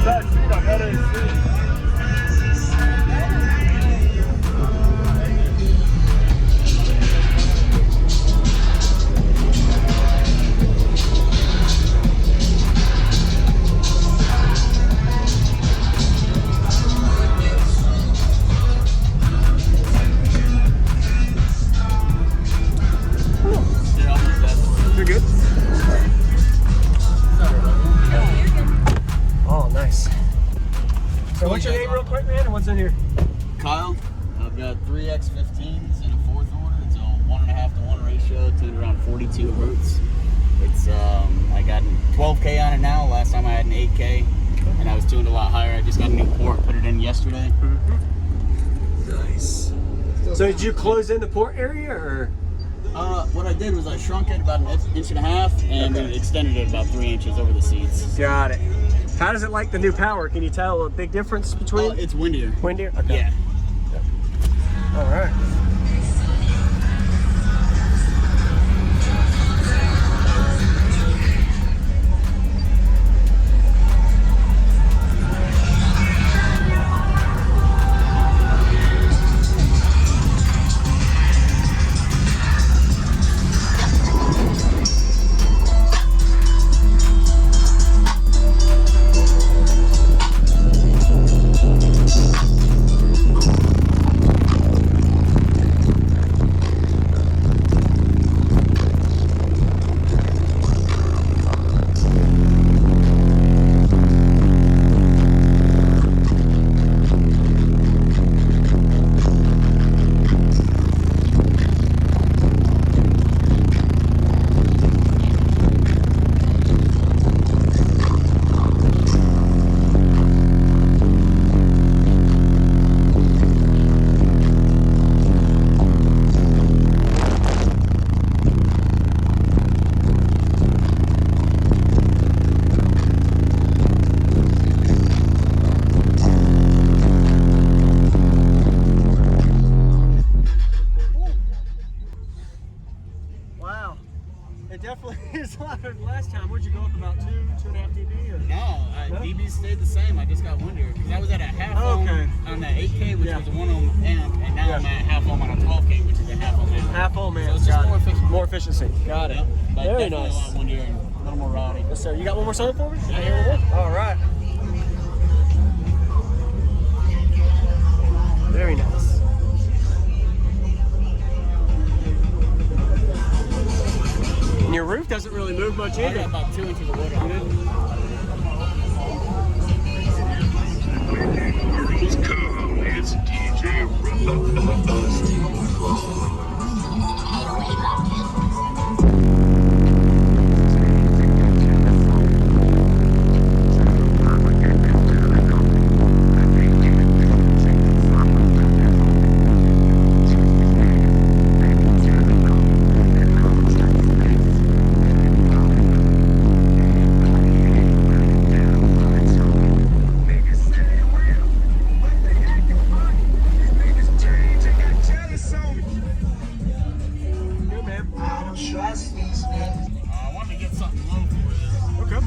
the back seat, I got AC. You're good? Oh, nice. So what's your name real quick, man, and what's in here? Kyle. I've got 3 X15s in a 4th order. It's a 1.5 to 1 ratio, tuned around 42 hertz. It's I got 12K on it now. Last time I had an 8K, and I was tuned a lot higher. I just got a new port, put it in yesterday. Nice. So did you close in the port area, or? What I did was I shrunk it about 1.5 inches, and we extended it about 3 inches over the seats. Got it. How does it like the new power? Can you tell a big difference between? It's windier. Windier? Okay. Yeah. Yep. All right. It definitely is louder than last time. Would you go up about 2.5 dB? Or? No, dB stayed the same. I just got windier because I was at a half ohm on that 8K, which was a 1 ohm amp, and now I'm at half ohm on a 12K, which is a half ohm amp. Half ohm amp. So it's just more efficient. More efficiency. Got it. Yep. But very nice. A lot windier and a little more rowdy. Yes, sir. You got one more song for me? Yeah. I hear one more? All right. Very nice. And your roof doesn't really move much either. I got about 2 inches of wood on it. It's DJ I wanted to get something low for you. Okay.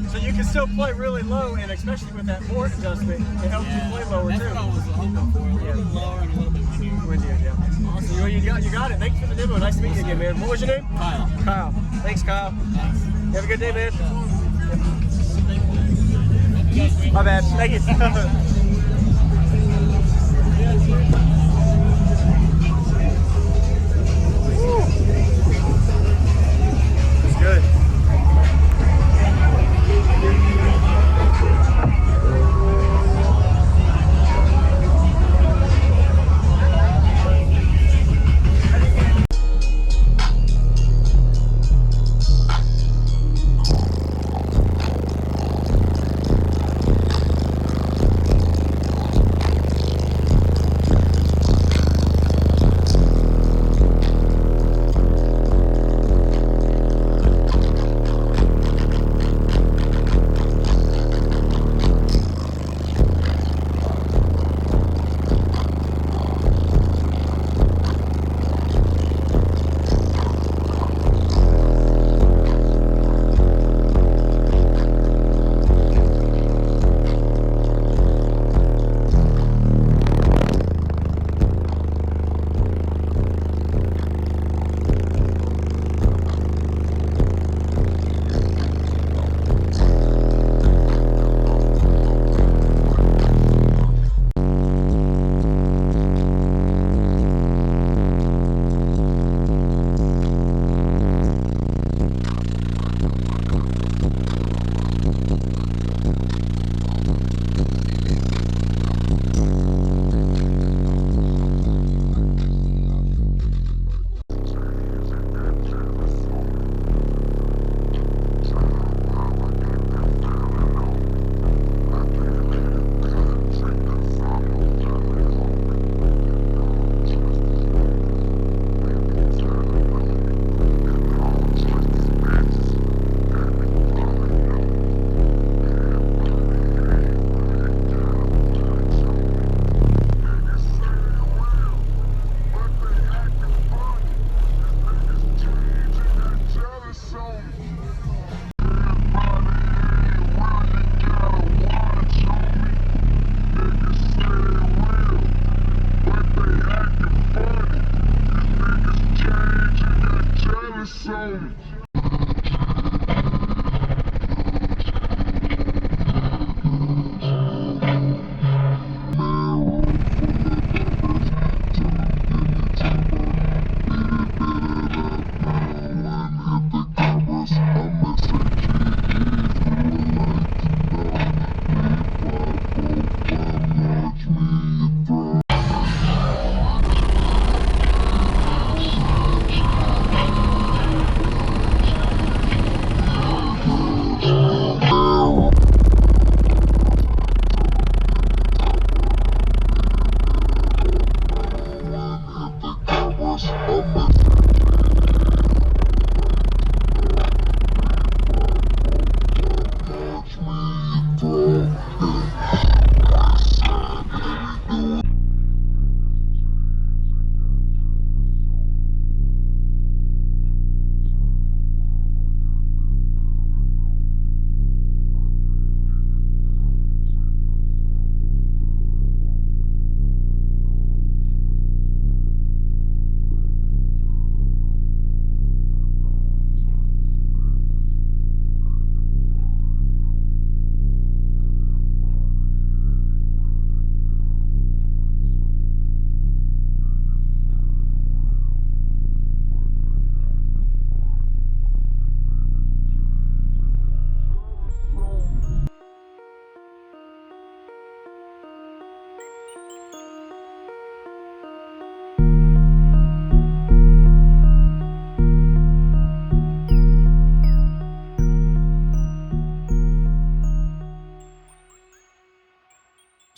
So you can still play really low, and especially with that port adjustment, it helps you play lower too. That's what I was hoping for. A little bit lower and a little bit windier. Windier, yeah. Awesome. You got it. Thanks for the demo. Nice to meet you again, man. What was your name? Kyle. Kyle. Thanks, Kyle. Thanks. You have a good day, man. Yep. My bad. Thank you. Good.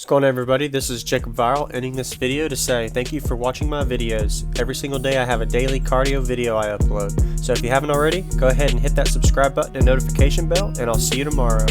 going on, everybody? This is JacobViral ending this video to say thank you for watching my videos. Every single day I have a daily cardio video I upload. So if you haven't already, go ahead and hit that subscribe button and notification bell, and I'll see you tomorrow.